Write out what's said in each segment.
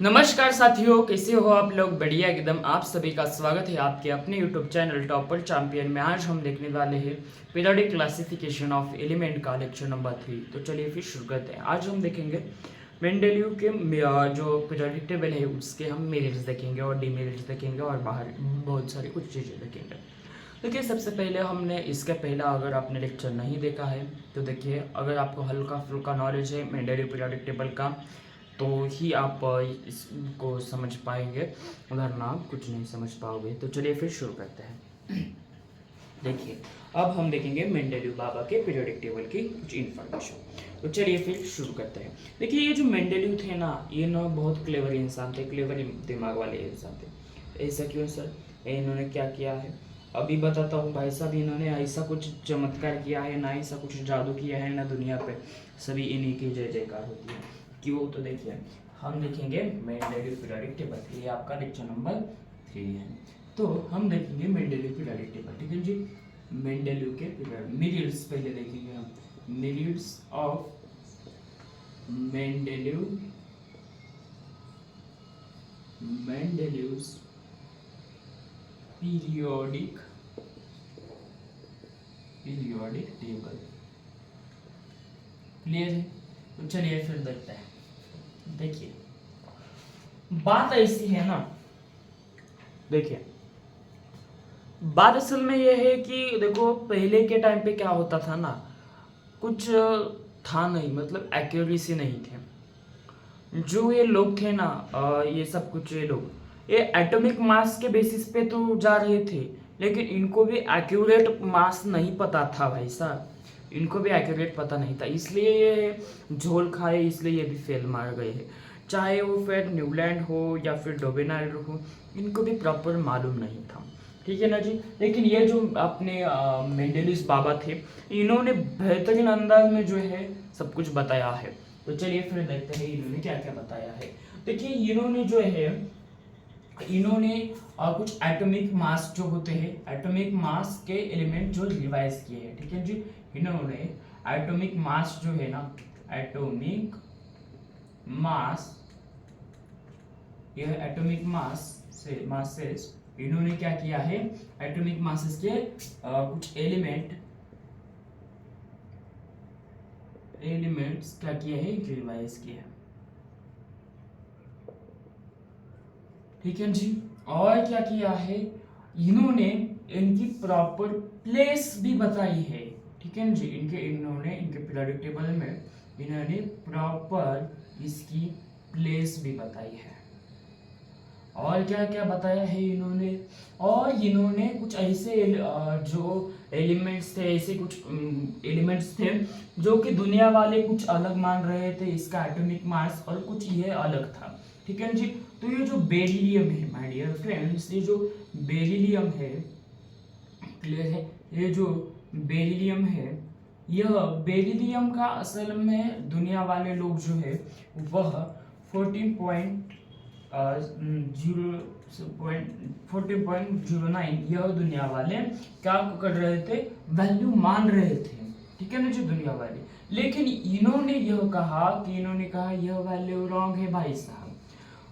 नमस्कार साथियों, कैसे हो आप लोग? बढ़िया एकदम। आप सभी का स्वागत है आपके अपने YouTube चैनल टॉपर चैंपियन में। आज हम देखने वाले हैं पीरियोडिक क्लासिफिकेशन ऑफ एलिमेंट का लेक्चर नंबर 3। तो चलिए फिर शुरू करते हैं। आज हम देखेंगे मेंडेलीव के जो पीरियोडिक टेबल है उसके हम मेरिट्स देखेंगे और डीमेरिट्स देखेंगे और बाहर बहुत सारी कुछ चीज़ें देखेंगे। देखिए, सबसे पहले हमने इसका पहला अगर आपने लेक्चर नहीं देखा है तो देखिए, अगर आपको हल्का फुल्का नॉलेज है मेंडेलीव पीरियोडिक टेबल का तो ही आप इसको समझ पाएंगे, वरना आप कुछ नहीं समझ पाओगे। तो चलिए फिर शुरू करते हैं। देखिए, अब हम देखेंगे मेंडेलीव बाबा के पीरियोडिक टेबल की कुछ इन्फॉर्मेशन। तो चलिए फिर शुरू करते हैं। देखिए, ये जो मेंडेलीव थे ना, ये ना बहुत क्लेवर इंसान थे, क्लेवर दिमाग वाले इंसान थे। ऐसा क्यों सर? इन्होंने क्या किया है अभी बताता हूँ भाई साहब। इन्होंने ऐसा कुछ चमत्कार किया है ना, ऐसा कुछ जादू किया है ना, दुनिया पे सभी इन्हीं की जय जयकार होती है। क्यों? तो देखिए, हम देखेंगे मेंडेलीव पीरियोडिक टेबल। ये आपका लेक्चर नंबर 3 है। तो हम देखेंगे मेंडेलीव पीरियोडिक टेबल, ठीक है जी। मेंडेलीव के पीरियड्स पहले देखेंगे हम। Periods of Mendeleev Mendeleev's periodic table. Clear है? तो चलिए फिर देखते हैं। देखिए, बात ऐसी है ना, देखिए बात असल में यह है कि देखो, पहले के टाइम पे क्या होता था ना, कुछ था नहीं, मतलब एक्यूरेसी नहीं थे। जो ये लोग थे ना, ये सब कुछ ये लोग ये एटॉमिक मास के बेसिस पे तो जा रहे थे, लेकिन इनको भी एक्यूरेट मास नहीं पता था भाई साहब। इनको भी एक्यूरेट पता नहीं था, इसलिए ये झोल खाए, इसलिए ये भी फेल मार गए हैं। चाहे वो फिर न्यूलैंड हो या फिर डोबेनाइड हो, इनको भी प्रॉपर मालूम नहीं था, ठीक है ना जी। लेकिन ये जो अपने मेंडेलिस बाबा थे, इन्होंने बेहतरीन अंदाज में जो है सब कुछ बताया है। तो चलिए फिर देखते हैं इन्होंने क्या क्या बताया है। देखिए, इन्होंने जो है इन्होंने कुछ एटॉमिक मास जो होते हैं, एटॉमिक मास के एलिमेंट जो रिवाइज किए हैं, ठीक है जी। इन्होंने एटॉमिक मास जो है ना, एटॉमिक मास, यह एटॉमिक मासेस इन्होंने क्या किया है, एटॉमिक मासेस के कुछ एलिमेंट्स क्या किए हैं, रिवाइज किए हैं, ठीक है जी। और क्या किया है, इन्होंने इनकी प्रॉपर प्लेस भी बताई है, ठीक है जी। इन्होंने इनके पीरियोडिक टेबल में इन्होंने प्रॉपर इसकी प्लेस भी बताई है। और क्या क्या बताया है इन्होंने, और इन्होंने कुछ ऐसे जो एलिमेंट्स थे, ऐसे कुछ एलिमेंट्स थे जो कि दुनिया वाले कुछ अलग मान रहे थे इसका एटॉमिक मास, और कुछ ये अलग था, ठीक है जी। तो ये जो बेरिलियम है माय डियर फ्रेंड्स, ये जो बेरिलियम है, क्लियर है, ये जो बेरिलियम है, यह बेरिलियम का असल में दुनिया वाले लोग जो है वह 14.09 यह दुनिया वाले क्या कर रहे थे, वैल्यू मान रहे थे, ठीक है ना जी, दुनिया वाले। लेकिन इन्होंने कहा यह वैल्यू रॉन्ग है भाई साहब।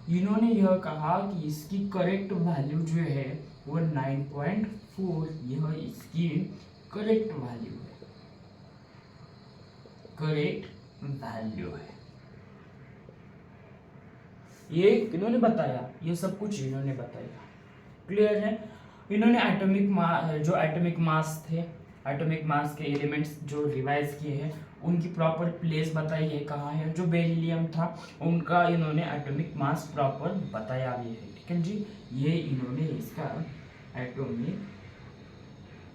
इन्होंने यह कहा कि इसकी करेक्ट वैल्यू जो है वो 9.4, यह इसकी करेक्ट वैल्यू है। ये इन्होंने बताया, ये सब कुछ इन्होंने बताया, क्लियर है। इन्होंने जो एटॉमिक मास थे, एटॉमिक मास के एलिमेंट्स जो रिवाइज किए हैं, उनकी प्रॉपर प्लेस बताई है, कहाँ है। जो बेरिलियम था उनका इन्होंने एटॉमिक मास प्रॉपर बताया भी है, ठीक है जी। ये इन्होंने इसका एटॉमिक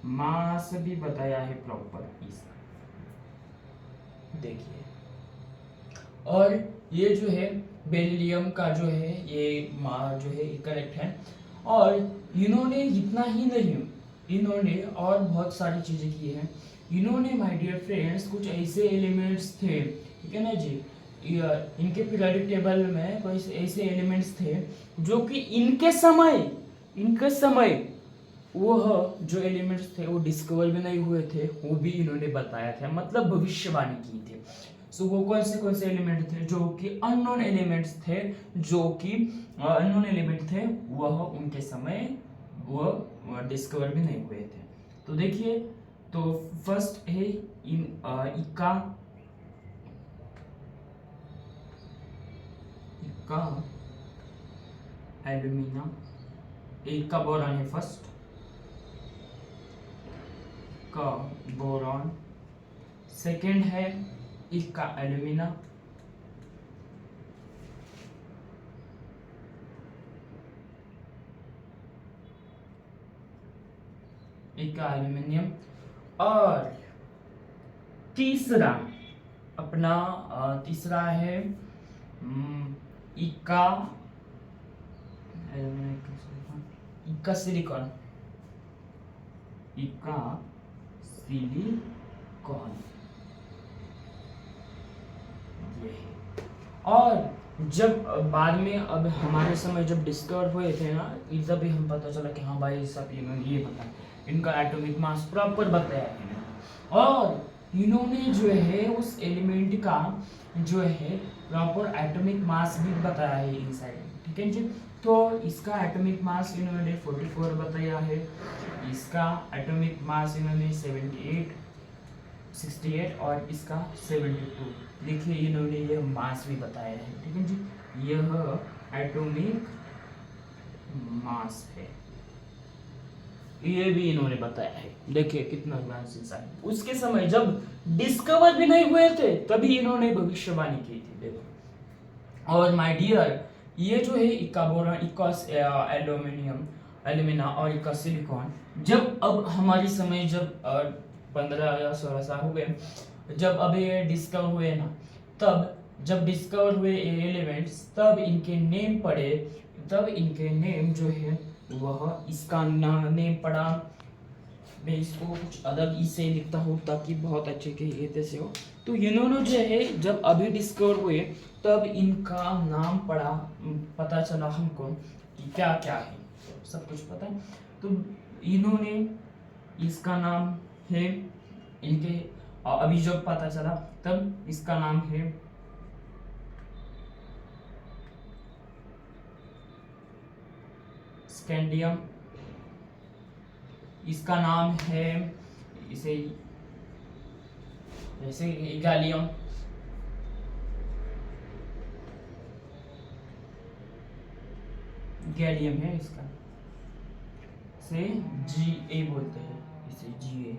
मास भी बताया है प्रॉपर इसका, देखिए। और ये जो है बेरिलियम का जो है ये जो है करेक्ट है। और इन्होंने इतना ही नहीं, इन्होंने और बहुत सारी चीजें की हैं। इन्होंने माय डियर फ्रेंड्स कुछ ऐसे एलिमेंट्स थे, ठीक है ना जी, इनके पीरियोडिक टेबल में कुछ ऐसे एलिमेंट्स थे जो कि इनके समय वह जो एलिमेंट्स थे वो डिस्कवर भी नहीं हुए थे, वो भी इन्होंने बताया था, मतलब भविष्यवाणी की थी। सो वो कौन से एलिमेंट थे जो कि अननोन एलिमेंट्स थे, जो कि अननोन एलिमेंट थे, वह उनके समय वह डिस्कवर भी नहीं हुए थे। तो देखिए, तो फर्स्ट है इन इक्का इक्का एल्यूमिना, इक्का बोरॉन है फर्स्ट का बोरॉन, सेकेंड है इक्का एल्यूमिना, इक्का एल्यूमिनियम, और तीसरा अपना तीसरा है इक्का इक्का सिलिकॉन, इक्का सिलिकॉन ये है। और जब बाद में अब हमारे समय जब डिस्कवर हुए थे ना, तभी हम पता चला कि हाँ भाई सब ये पता है, इनका एटॉमिक मास प्रॉपर बताया है, और इन्होंने जो है उस एलिमेंट का जो है प्रॉपर एटॉमिक मास भी बताया है इनसाइड, ठीक है जी। तो इसका एटॉमिक मास इन्होंने 44 बताया है, इसका एटॉमिक मास इन्होंने 68 और इसका 72। देखिए इन्होंने यह मास भी बताया है, ठीक है जी, यह एटॉमिक मास है, ये भी इन्होंने बताया है। देखिए कितना एडवांस इंसान, उसके समय जब डिस्कवर भी नहीं हुए थे तभी इन्होंने भविष्यवाणी की थी, देखो। और माय डियर, ये जो है इक्का बोरॉन, इक्का एल्यूमिनियम एल्यूमिना और इक्का सिलिकॉन, जब अब हमारी समय जब 15 या 16 साल हो गए, जब अब ये डिस्कवर हुए ना, तब जब डिस्कवर हुए ये एलिमेंट्स, तब इनके नेम पड़े, तब इनके नेम जो है वह इसका नेम पड़ा। मैं इसको कुछ अलग इसे लिखता हूँ ताकि बहुत अच्छे के ये से हो। तो इन्होंने जो है जब अभी डिस्कवर हुए तब इनका नाम पड़ा, पता चला हमको कि क्या क्या है, तो सब कुछ पता है। तो इन्होंने इसका नाम है इनके, अभी जब पता चला तब इसका नाम है स्कैंडियम, इसका नाम है इसे जैसे गैलियम, गैलियम है इसका, से Ga बोलते हैं इसे, Ga,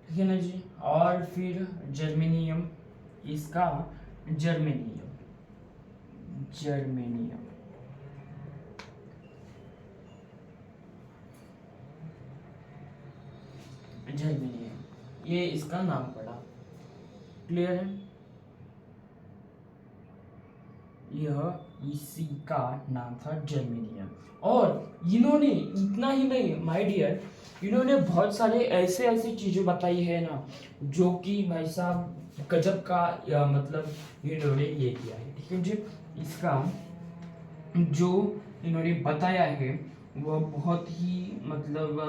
ठीक है ना जी। और फिर जर्मेनियम, इसका जर्मेनियम, जर्मेनियम, जर्मेनियम, ये इसका नाम पड़ा, क्लियर है। यह इसी का नाम था जर्मेनियम। और इन्होंने इतना ही नहीं माय डियर, इन्होंने बहुत सारे ऐसे ऐसे चीजें बताई है ना, जो कि भाई साहब गजब का, मतलब इन्होंने ये किया है, ठीक है जी। इसका जो इन्होंने बताया है वह बहुत ही मतलब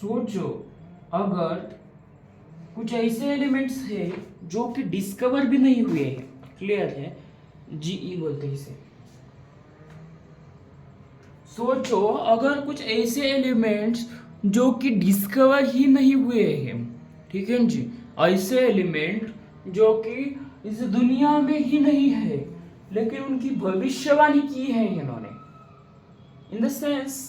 सोचो, अगर कुछ ऐसे एलिमेंट्स है जो कि डिस्कवर भी नहीं हुए हैं, क्लियर है, Ge बोलते हैं इसे। सोचो अगर कुछ ऐसे एलिमेंट्स जो कि डिस्कवर ही नहीं हुए हैं, ठीक है जी, ऐसे एलिमेंट जो कि इस दुनिया में ही नहीं है, लेकिन उनकी भविष्यवाणी की है इन्होंने, इन द सेंस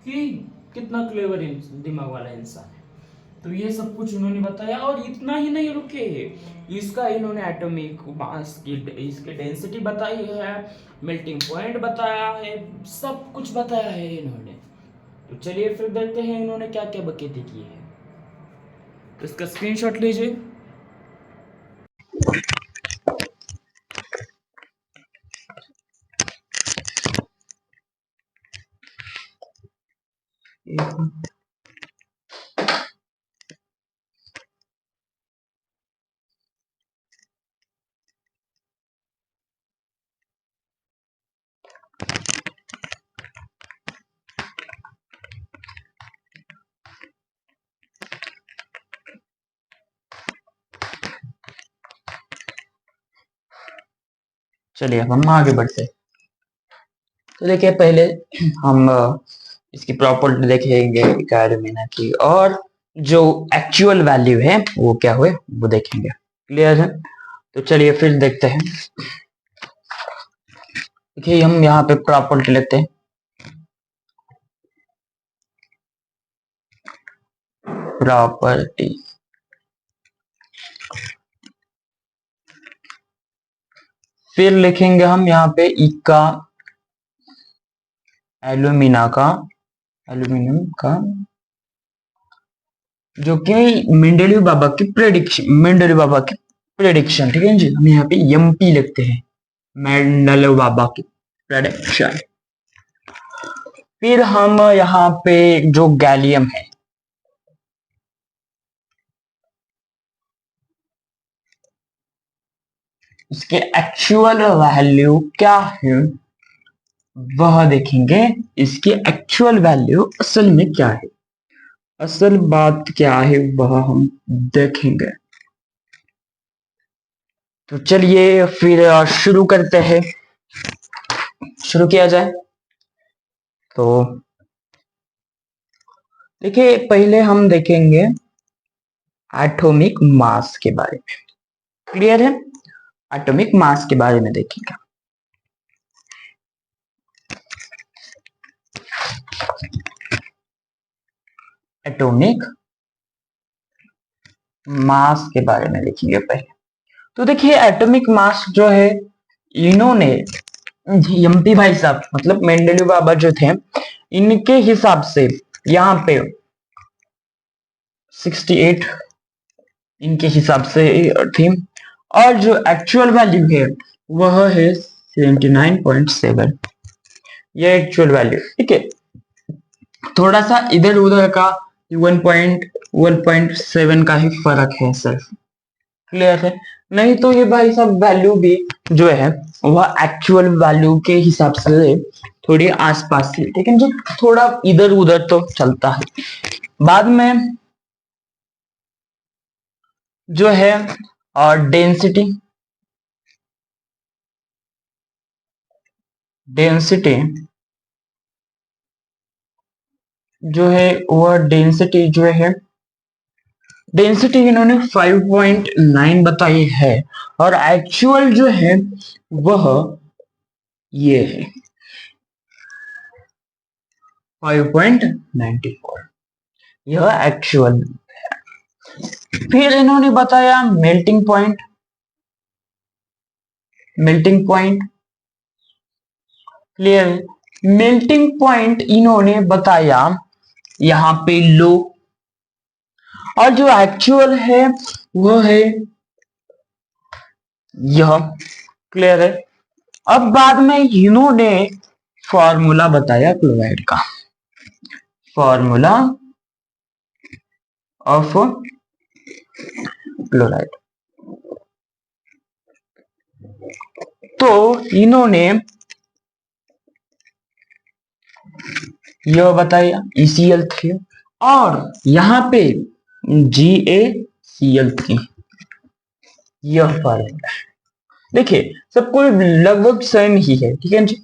कि कितना क्लेवर दिमाग वाला इंसान है। तो ये सब कुछ उन्होंने बताया, और इतना ही नहीं रुके, इसका इन्होंने एटॉमिक मास की, इसकी डेंसिटी बताई है, मेल्टिंग पॉइंट बताया है, सब कुछ बताया है इन्होंने। तो चलिए फिर देखते हैं इन्होंने क्या क्या बकेती की है, तो इसका स्क्रीनशॉट लीजिए। चलिए अब हम आगे बढ़ते हैं। तो देखिए पहले हम इसकी प्रॉपर्टी देखेंगे एकेडमिना की, और जो एक्चुअल वैल्यू है वो क्या हुए वो देखेंगे। क्लियर है? तो चलिए फिर देखते हैं। देखिए हम यहाँ पे प्रॉपर्टी लेते हैं। प्रॉपर्टी, फिर लिखेंगे हम यहाँ पे इका एल्यूमिनियम का जो कि मेंडेलीव बाबा की प्रेडिक्शन, ठीक है जी। हम यहाँ पे एमपी लिखते हैं, मेंडेलीव बाबा की प्रेडिक्शन। फिर हम यहाँ पे जो गैलियम है, इसके एक्चुअल वैल्यू क्या है वह देखेंगे। इसकी एक्चुअल वैल्यू असल में क्या है, असल बात क्या है वह हम देखेंगे। तो चलिए फिर शुरू करते हैं। शुरू किया जाए। तो देखिए पहले हम देखेंगे एटॉमिक मास के बारे में। क्लियर है? एटॉमिक मास के बारे में देखेंगे। एटॉमिक मास के बारे में देखेंगे पहले। तो देखिए एटॉमिक मास जो है, इन्होंने एमपी भाई साहब मतलब मेंडेलीव बाबा जो थे, इनके हिसाब से यहाँ पे 68 इनके हिसाब से थी, और जो एक्चुअल वैल्यू है वह है 79.7। ये एक्चुअल वैल्यू, ठीक है। थोड़ा सा इधर उधर का 1.7 का ही फर्क है सिर्फ। क्लियर है? नहीं तो ये भाई सब वैल्यू भी जो है वह एक्चुअल वैल्यू के हिसाब से थोड़ी आसपास थी, ठीक है जी। थोड़ा इधर उधर तो चलता है। बाद में जो है और डेंसिटी जो है वह डेंसिटी इन्होंने 5.9 बताई है, और एक्चुअल जो है वह ये है 5.94। यह एक्चुअल। फिर इन्होंने बताया melting point. Clear? Melting point इन्होंने बताया यहाँ पे लो, और जो एक्चुअल है वह है यह। क्लियर है? अब बाद में इन्होंने फॉर्मूला बताया क्लोराइड का, फॉर्मूला ऑफ क्लोराइड। तो इन्होंने यह बताया ECl3, और यहाँ पे GaCl3। यह फॉर्मूला देखिए सबको लगभग सेम ही है, ठीक है जी।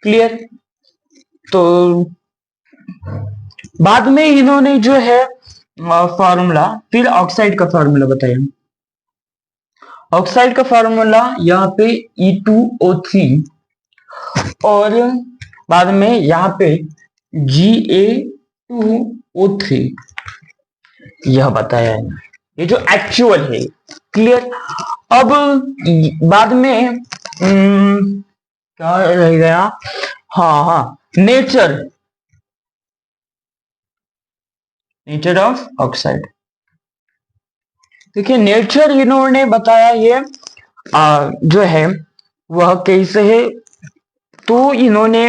क्लियर? तो बाद में इन्होंने जो है फॉर्मूला, फिर ऑक्साइड का फॉर्मूला बताया। ऑक्साइड का फॉर्मूला यहाँ पे E2O3, और बाद में यहाँ पे Ga2O3 यह बताया है। ये जो एक्चुअल है। क्लियर? अब बाद में क्या रह गया? हाँ, नेचर ऑफ ऑक्साइड। देखिए नेचर इन्होंने बताया ये जो है वह कैसे है, तो इन्होंने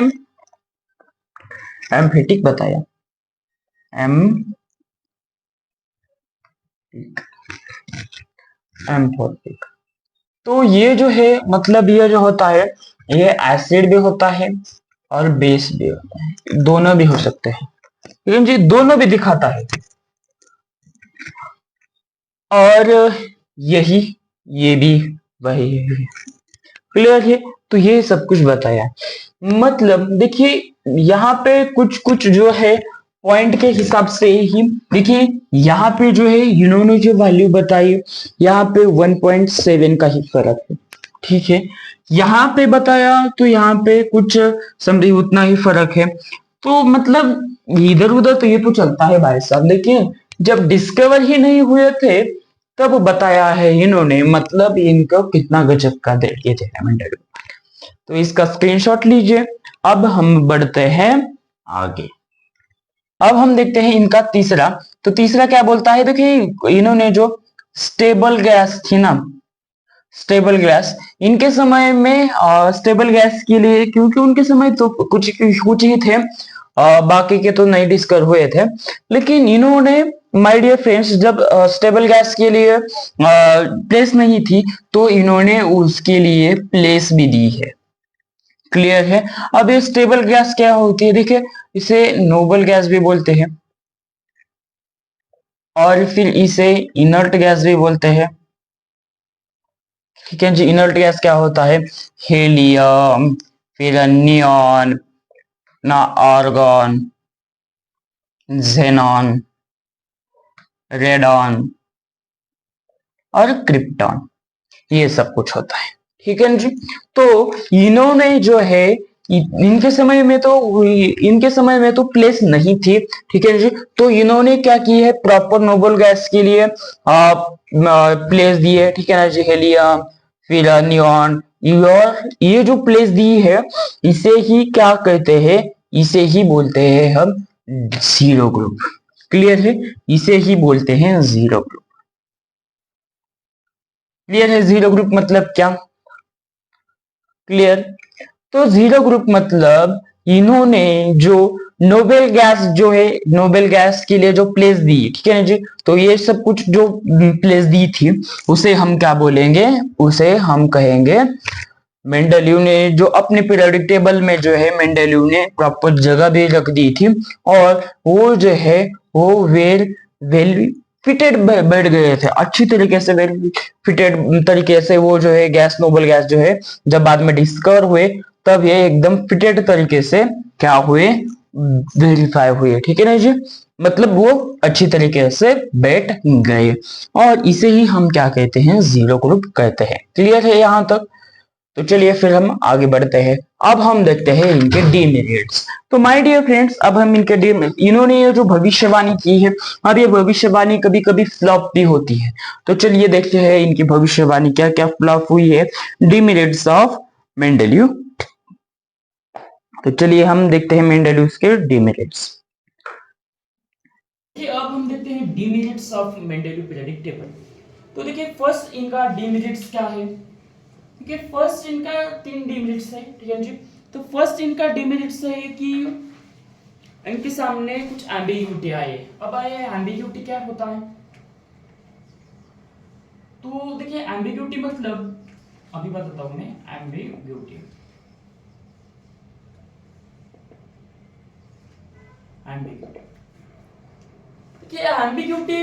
एम्फेटिक बताया। एम्फोटिक। तो ये जो है मतलब ये जो होता है, ये एसिड भी होता है और बेस भी होता है, दोनों भी हो सकते हैं, लेकिन जी दोनों भी दिखाता है। और यही ये भी वही है। क्लियर है? तो ये सब कुछ बताया। मतलब देखिए यहाँ पे कुछ कुछ जो है पॉइंट के हिसाब से ही देखिए, यहाँ पे जो है इन्होंने जो वैल्यू बताई, यहाँ पे 1.7 का ही फर्क है, ठीक है। यहाँ पे बताया तो यहाँ पे कुछ समझिए उतना ही फर्क है। तो मतलब इधर उधर तो ये तो चलता है भाई साहब, लेकिन जब डिस्कवर ही नहीं हुए थे तब बताया है इन्होंने, मतलब इनको कितना गजब का दे ये थे मेंटल। तो इसका स्क्रीनशॉट लीजिए। अब हम बढ़ते हैं आगे। अब हम देखते हैं इनका तीसरा। तो तीसरा क्या बोलता है, देखिए इन्होंने जो स्टेबल गैस थी ना, स्टेबल गैस, इनके समय में स्टेबल गैस के लिए, क्योंकि उनके समय तो कुछ कुछ ही थे, बाकी के तो नहीं डिस्कवर हुए थे, लेकिन इन्होंने माय डियर फ्रेंड्स जब स्टेबल गैस के लिए प्लेस नहीं थी तो इन्होंने उसके लिए प्लेस भी दी है। क्लियर है। अब ये स्टेबल गैस क्या होती है, देखिए इसे नोबल गैस भी बोलते हैं और फिर इसे इनर्ट गैस भी बोलते हैं। ठीक है जी। इनर्ट गैस क्या होता है, हीलियम, फिर नियॉन, ना आर्गन, जेनॉन, रेडॉन और क्रिप्टॉन, ये सब कुछ होता है। ठीक है जी। तो इन्होंने जो है इनके समय में तो प्लेस नहीं थी। ठीक है जी। तो इन्होंने क्या की है, प्रॉपर नोबल गैस के लिए प्लेस दी है। ठीक है ना जी। हेलियम, फिर नियॉन, और ये जो प्लेस दी है इसे ही क्या कहते हैं, इसे ही बोलते हैं हम जीरो ग्रुप। क्लियर है। इसे ही बोलते हैं जीरो ग्रुप। क्लियर है। जीरो ग्रुप मतलब क्या, क्लियर। तो जीरो ग्रुप मतलब इन्होंने जो नोबेल गैस जो है, नोबेल गैस के लिए जो प्लेस दी, ठीक है ना जी। तो ये सब कुछ जो प्लेस दी थी उसे हम क्या बोलेंगे, उसे हम कहेंगे मेंडलीव ने जो अपने पीरियोडिक टेबल में जो है मेंडलीव ने प्रॉपर जगह भी रख दी थी, और वो जो है वो वेल वेल फिटेड बैठ गए थे अच्छी तरीके से, वेल फिटेड तरीके से वो जो है गैस, नोबल गैस जो है जब बाद में डिस्कवर हुए तब ये एकदम फिटेड तरीके से क्या हुए, वेरीफाई हुए। ठीक है ना जी। मतलब वो अच्छी तरीके से बैठ गए, और इसे ही हम क्या कहते हैं, जीरो ग्रुप कहते हैं। क्लियर है यहां तक। तो चलिए फिर हम आगे बढ़ते हैं। अब हम देखते हैं इनके डीमेरिट्स। तो माय डियर फ्रेंड्स, अब हम इनके इन्होंने ये जो भविष्यवाणी की है, अब ये भविष्यवाणी कभी कभी फ्लॉप भी होती है। तो चलिए देखते हैं इनकी भविष्यवाणी क्या क्या फ्लॉप हुई है, डीमेरिट्स ऑफ मेंडेलीव। तो चलिए हम देखते हैं मेंडेलीव के डीमेरिट्स। अब हम देखते हैं demerits of Mendeleev periodic table. तो देखिए फर्स्ट इनका डीमेरिट्स क्या है। ठीक है, फर्स्ट इनका 3 डीमेरिट्स है। ठीक है जी। तो फर्स्ट इनका डीमेरिट्स है कि इनके सामने कुछ एम्बिग्यूटी आए। अब आए एम्बिग्यूटी क्या होता है, तो देखिए एम्बिग्यूटी मतलब अभी बताता हूं मैं। एम्बिग्यूटी एम्बिग्यूटी देखिए एम्बिग्यूटी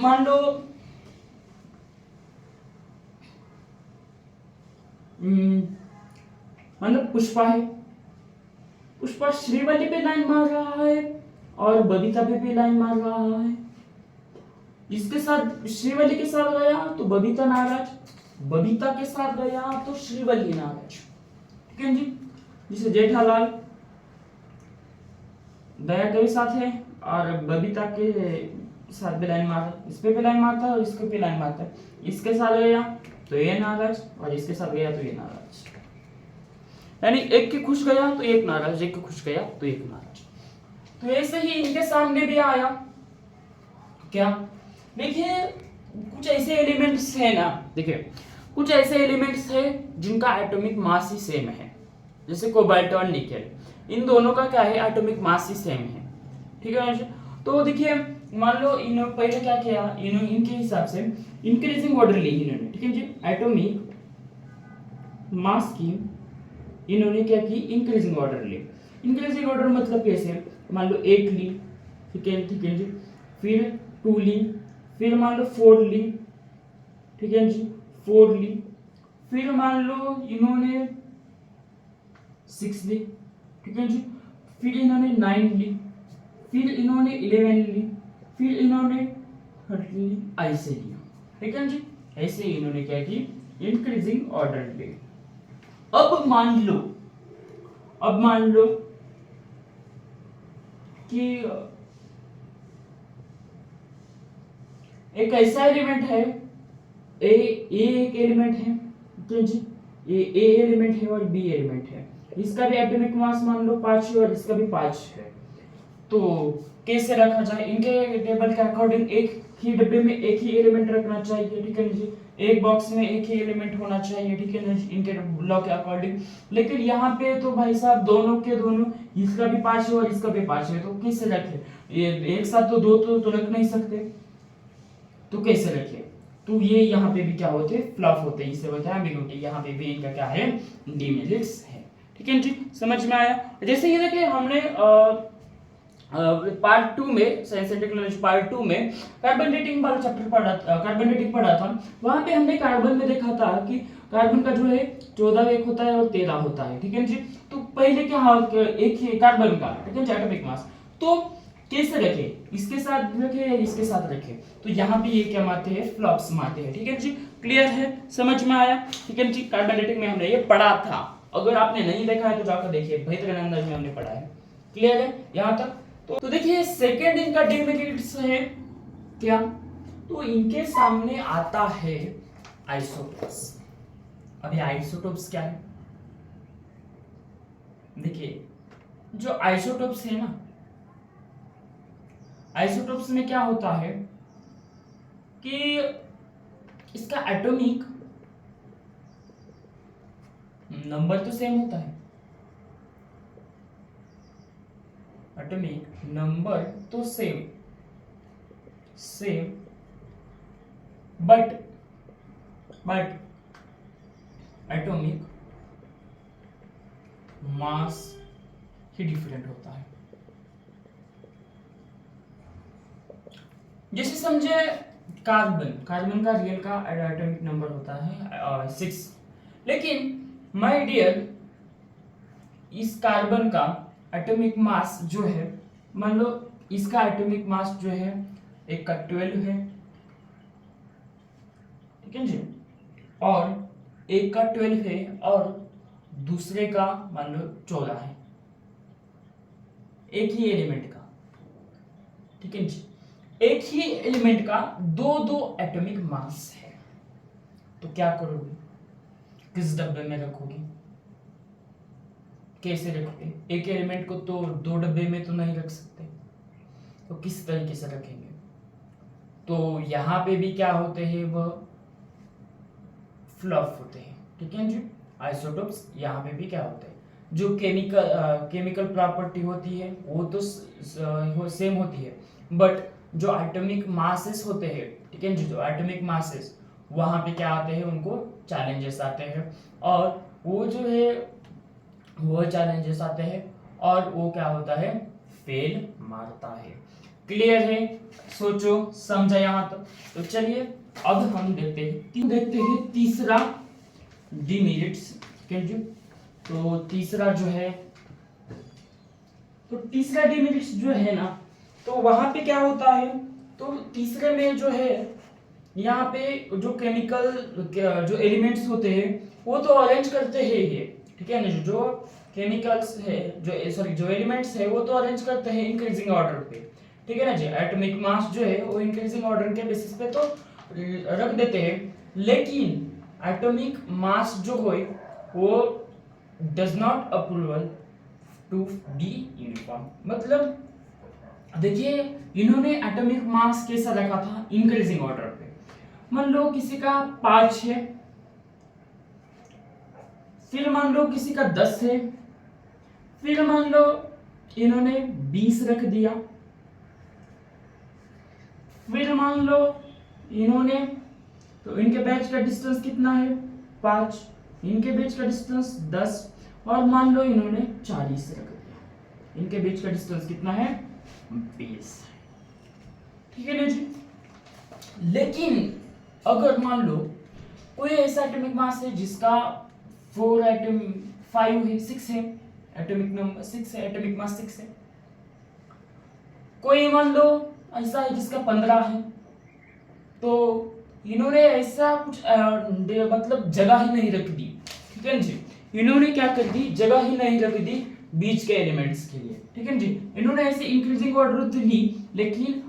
मान लो मतलब पुष्पा है, पुष्पा श्रीवल्ली पे लाइन मार रहा है और बबीता पे भी लाइन मार रहा है। जिसके साथ श्रीवल्ली के साथ गया तो बबीता नाराज, बबीता के साथ गया तो श्रीवल्ली नाराज। ठीक है जी। जिसे जेठालाल दया के साथ है और बबीता के साथ भी लाइन मारता है, इस पे भी लाइन मारता है और इसके पे लाइन मारता है। इसके साथ गया तो ये नाराज और इसके साथ गया तो ये नाराज, यानी एक के खुश गया तो एक नाराज, एक के खुश गया तो एक नाराज। तो ऐसे ही इनके सामने भी आया क्या, देखिए कुछ ऐसे एलिमेंट्स है ना, देखिए कुछ ऐसे एलिमेंट्स है जिनका एटॉमिक मास ही सेम है, जैसे कोबाल्ट और निकेल, इन दोनों का क्या है, एटॉमिक मास ही सेम है। ठीक है। तो देखिए मान लो इन पहले क्या किया, इनके हिसाब से इंक्रीजिंग ऑर्डर ली इन्होंने। ठीक है जी। एटॉमिक मास की इन्होंने क्या की, इंक्रीजिंग ऑर्डर ली। इंक्रीजिंग ऑर्डर मतलब कैसे, मान लो 8 ली, ठीक है जी, फिर 2 ली, फिर मान लो 4 ली, ठीक है जी, 4 ली, फिर मान लो इन्होंने 6 ली, ठीक है जी, फिर इन्होंने 9 ली, फिर इन्होंने 11 ली, फिर इन्होंने 30 ली, ऐसे लिया, ठीक है जी। ऐसे इन्होंने क्या की, इंक्रीजिंग ऑर्डर ली। अब मान लो कि एक ऐसा एलिमेंट है, ए एक एलिमेंट है, ठीक है जी, ए एलिमेंट है और बी एलिमेंट है, इसका भी एटॉमिक मास मान लो 5 है और इसका भी 5 है। तो कैसे रखा जाए, इनके टेबल के अकॉर्डिंग एक ही डब्बे में एक ही एलिमेंट रखना चाहिए, ठीक है जी, एक बॉक्स में एक ही एलिमेंट होना चाहिए, ठीक है ना, इनके लॉ के अकॉर्डिंग। लेकिन यहाँ पे तो भाई साहब दोनों के दोनों, इसका भी 5 है और इसका भी 5 है, तो कैसे रखे, ये एक साथ तो दो तो रख नहीं सकते, तो कैसे रखे, तो ये यहाँ पे भी क्या होते हैं, फ्लफ होते हैं, इसे बोलते हैं एम्बिग्युइटी। यहाँ पे भी इनका क्या है, डिमेरिट्स है, ठीक है जी, समझ में आया। जैसे ये देखिए हमने पार्ट 2 में, साइंस एंड टेक्नोलॉजी पार्ट 2 में कार्बन डेटिंग वाला चैप्टर कार्बन डेटिंग पढ़ा था। वहां पे हमने कार्बन में देखा था कि कार्बन का जो है 14 एक होता है और 13 होता है, ठीक है जी। तो पहले क्या एक ही कार्बन का, ठीक है, एटॉमिक मास, तो कैसे रखे, इसके साथ रखे या इसके साथ रखे, तो यहाँ पे ये क्या मारते हैं, फ्लॉप्स मारते हैं, ठीक है जी। क्लियर है, समझ में आया, ठीक है जी। कार्बन डेटिंग में हमने ये पढ़ा था, अगर आपने नहीं देखा है तो जाकर देखिए, बेहतरीन अंदाज में हमने पढ़ा है। क्लियर है यहाँ तक। तो देखिए सेकेंड इनका डिमेरिट्स है क्या, तो इनके सामने आता है आइसोटोप्स। अभी आइसोटोप्स क्या है, देखिए जो आइसोटोप्स है ना, आइसोटोप्स में क्या होता है कि इसका एटॉमिक नंबर तो सेम होता है, एटॉमिक नंबर तो same but atomic mass he different होता है। जैसे समझे कार्बन का रियल का एटॉमिक नंबर होता है 6, लेकिन माय डियर इस कार्बन का एटॉमिक मास जो है, मान लो इसका एटॉमिक मास जो है एक का 12 है, ठीक है जी, और एक का 12 है और दूसरे का मान लो 14 है, एक ही एलिमेंट का, ठीक है जी, एक ही एलिमेंट का दो दो एटॉमिक मास है, तो क्या करोगे, किस डब्बे में रखोगे, कैसे रखोगे, एक एलिमेंट को तो दो डब्बे में तो नहीं रख सकते, तो किस तरीके से रखेंगे। तो यहाँ पे भी क्या होते हैं, वह फ्लफ होते हैं, ठीक है जी। आइसोटोप्स यहाँ पे भी क्या होते हैं, जो केमिकल प्रॉपर्टी होती है वो तो सेम होती है, बट जो एटॉमिक मासेस होते हैं, ठीक है जी, जो एटॉमिक मासेस वहां पे क्या आते हैं, उनको चैलेंजेस आते हैं, और वो जो है वो चैलेंजेस आते हैं और वो क्या होता है, फेल मारता है। क्लियर है, सोचो समझा यहाँ तक। तो चलिए अब हम देखते हैं तीसरा डिमेरिट्स, ठीक है जी। तो तीसरा डिमेरिट्स जो है ना, तो वहां पे क्या होता है, तो तीसरे में जो है यहाँ पे जो केमिकल जो एलिमेंट्स होते हैं वो तो अरेंज करते हैं ये, ठीक है ना, जो केमिकल्स है, जो एलिमेंट्स है वो तो अरेंज करते हैं इंक्रीजिंग ऑर्डर पे, ठीक है ना जी। एटॉमिक मास जो है वो इंक्रीजिंग ऑर्डर के बेसिस पे तो रख देते हैं, लेकिन एटॉमिक मास जो है वो does not approval to be uniform. मतलब देखिए इन्होंने एटॉमिक मास कैसा रखा था, इंक्रीजिंग ऑर्डर पे। मान लो किसी का 5 है, फिर मान लो किसी का 10 है, फिर मान लो इन्होंने 20 रख दिया, फिर मान लो इन्होंने, तो इनके बीच का डिस्टेंस कितना है 5, इनके बीच का डिस्टेंस 10, और मान लो इन्होंने 40 रख दिया, इनके बीच का डिस्टेंस कितना है 20, ठीक है ना जी। लेकिन अगर मान लो कोई ऐसा एटॉमिक मास है जिसका 4 एटम 5 है 6 है, एटॉमिक नंबर 6 है, एटॉमिक मास 6 है। कोई मान लो ऐसा है जिसका 15 है। तो इन्होंने ऐसा कुछ मतलब जगह ही नहीं रख दी, ठीक है जी। इन्होंने क्या कर दी, जगह ही नहीं रख दी बीच के एलिमेंट्स के लिए, ठीक है जी। इन्होंने ऐसे इंक्रीजिंग ऑर्डर तो ली, लेकिन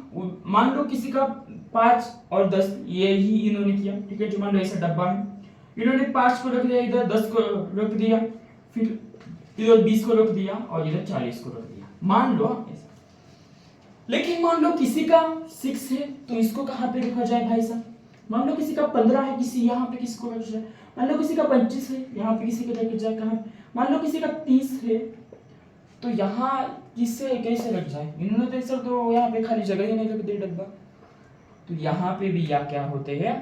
मान लो किसी का 5 और 10 ये ही इन्होंने किया, ठीक है जी। मान लो ऐसा डब्बा है, इन्होंने 5 को रख दिया, इधर 10 को रख दिया, फिर इधर 20 को रख दिया और इधर 40 को रख दिया, मान लो ऐसा। लेकिन मान लो किसी का 6 है तो इसको कहाँ पे रखा जाए भाई साहब। मान लो किसी का 15 है, किसी यहाँ पे किसी को रख जाए। मान लो किसी का 25 है, यहाँ पे किसी को रख जाए कहाँ। मान लो किसी का 30 है तो यहाँ किससे कैसे रख जाए। इन्होंने तो सर तो यहाँ पे खाली जगह ही नहीं रख दी डब्बा। तो यहाँ पे भी या क्या होते हैं,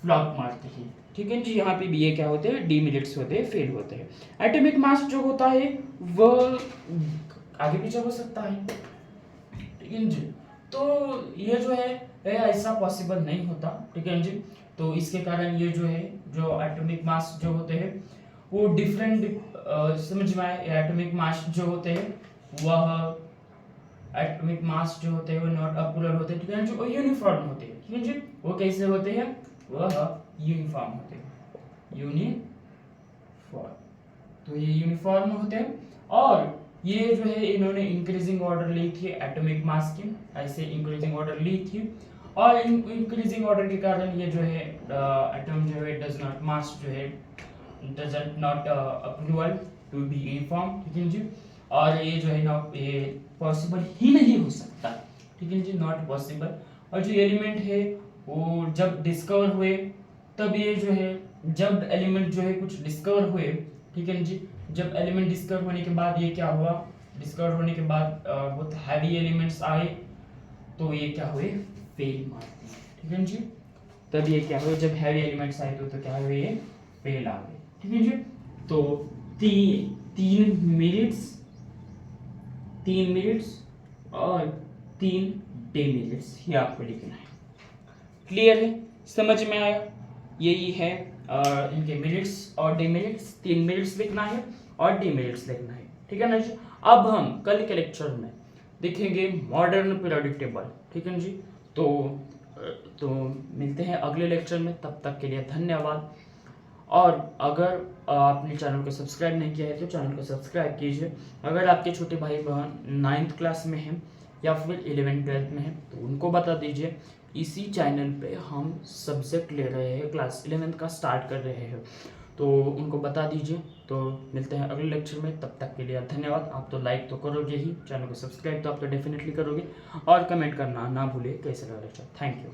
फ्लॉप मारते हैं, ठीक है जी। यहाँ पे भी ये क्या होते हैं, डीमेरिट्स होते हैं, फेल होते हैं। एटॉमिक मास जो होता है वह आगे पीछे हो सकता है, ठीक है जी। तो ये जो है ऐसा पॉसिबल नहीं होता, ठीक है जी। तो इसके कारण ये जो है, जो एटॉमिक मास जो होते हैं वो डिफरेंट समझ में आए। एटॉमिक मास जो होते हैं वह एटॉमिक मास जो होते हैं वो नॉट अपोलर होते हैं, ठीक है जी। वो यूनिफॉर्म होते हैं, ठीक है जी। वो कैसे होते हैं, वह यूनिफॉर्म होते हैं, यूनिफॉर्म। तो ये यूनिफॉर्म होते हैं। और ये जो है इन्होंने इंक्रीजिंग ऑर्डर ली थी एटॉमिक मास की, ऐसे इंक्रीजिंग ऑर्डर ली थी। और इंक्रीजिंग ऑर्डर के कारण ये जो है एटम जो है डज नॉट मास जो है doesn't not approval to be uniform, ठीक है जी। और ये जो है ना ये पॉसिबल ही नहीं हो सकता, ठीक है जी, नॉट पॉसिबल। और जो एलिमेंट है वो जब डिस्कवर हुए तब ये जो है, जब एलिमेंट जो है कुछ डिस्कवर हुए, ठीक है जी, जब एलिमेंट डिस्कवर होने के बाद ये क्या हुआ, डिस्कवर होने के बाद बहुत हैवी एलिमेंट्स आए तो ये क्या हुए, फेल मारते हैं, ठीक है जी। तब ये क्या हुए, जब हैवी एलिमेंट्स आए तो क्या हुए, ये फेल आ गए, ठीक है जी। तो 3 मिनट्स और 3 डेमिनट्स ये आपको लिखना है। क्लियर है, समझ में आया। यही है इनके मिनट्स और डेमिनट्स। 3 मिनट्स लिखना है और डेमिनट्स लिखना है, ठीक है ना जी। अब हम कल के लेक्चर में देखेंगे मॉडर्न पीरियोडिक टेबल, ठीक है जी। तो मिलते हैं अगले लेक्चर में, तब तक के लिए धन्यवाद। और अगर आपने चैनल को सब्सक्राइब नहीं किया है तो चैनल को सब्सक्राइब कीजिए। अगर आपके छोटे भाई बहन 9th क्लास में हैं या फिर 11th-12th में हैं तो उनको बता दीजिए। इसी चैनल पे हम सब्जेक्ट ले रहे हैं, क्लास 11th का स्टार्ट कर रहे हैं, तो उनको बता दीजिए। तो मिलते हैं अगले लेक्चर में, तब तक के लिए धन्यवाद। आप तो लाइक तो करोगे ही, चैनल को सब्सक्राइब तो आप तो डेफिनेटली करोगे, और कमेंट करना ना भूले कैसे लगा लेक्चर। Thank you.